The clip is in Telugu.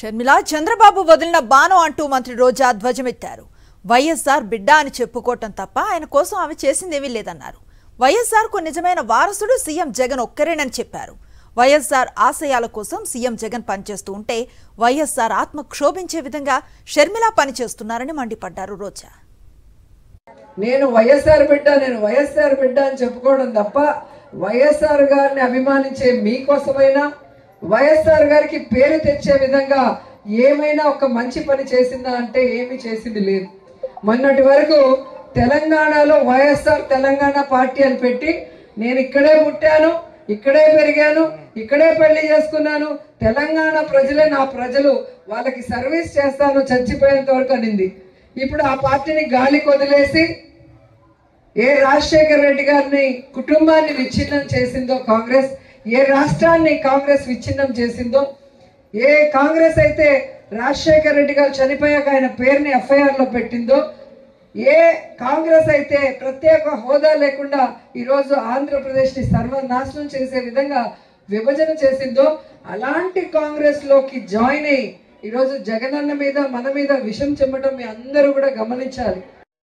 షర్మిల చంద్రబాబు వదిలిన బాణం అంటూ మంత్రి రోజా ధ్వజమెత్తారు. వైఎస్ఆర్ బిడ్డ అని చెప్పుకోవటం తప్ప ఆయన కోసం ఆమె చేసిందేమీ లేదన్నారు. వైఎస్ఆర్కు నిజమైన వారసుడు సీఎం జగన్ ఒక్కరేనని చెప్పారు. వైఎస్ఆర్ ఆశయాల కోసం సీఎం జగన్ పనిచేస్తూ ఉంటే వైఎస్ఆర్ ఆత్మ క్షోభించే విధంగా షర్మిల పనిచేస్తున్నారని మండిపడ్డారు రోజా. నేను వైఎస్ఆర్ బిడ్డ అని చెప్పుకోవడం తప్ప వైఎస్ఆర్ గారిని అభిమానించే మీకోసమైనా వైఎస్ఆర్ గారికి పేరు తెచ్చే విధంగా ఏమైనా ఒక మంచి పని చేసిందా అంటే ఏమీ చేసింది లేదు. మొన్నటి వరకు తెలంగాణలో వైఎస్ఆర్ తెలంగాణ పార్టీ అని పెట్టి నేను ఇక్కడే పుట్టాను, ఇక్కడే పెరిగాను, ఇక్కడే పెళ్లి చేసుకున్నాను, తెలంగాణ ప్రజలే నా ప్రజలు, వాళ్ళకి సర్వీస్ చేస్తాను చచ్చిపోయేంత వరకు అనింది. ఇప్పుడు ఆ పార్టీని గాలికి వదిలేసి ఏ రాజశేఖర్ రెడ్డి గారిని కుటుంబాన్ని విచ్ఛిన్నం చేసిందో కాంగ్రెస్, ఏ రాష్ట్రాన్ని కాంగ్రెస్ విచ్ఛిన్నం చేసిందో, ఏ కాంగ్రెస్ అయితే రాజశేఖర్ రెడ్డి గారు చనిపోయాక ఆయన పేరుని ఎఫ్ఐఆర్ లో పెట్టిందో, ఏ కాంగ్రెస్ అయితే ప్రత్యేక హోదా లేకుండా ఈరోజు ఆంధ్రప్రదేశ్ ని సర్వనాశనం చేసే విధంగా విభజన చేసిందో అలాంటి కాంగ్రెస్ లోకి జాయిన్ అయ్యి ఈరోజు జగనన్న మీద మన మీద విషం చెమ్మటం మీ అందరూ కూడా గమనించాలి.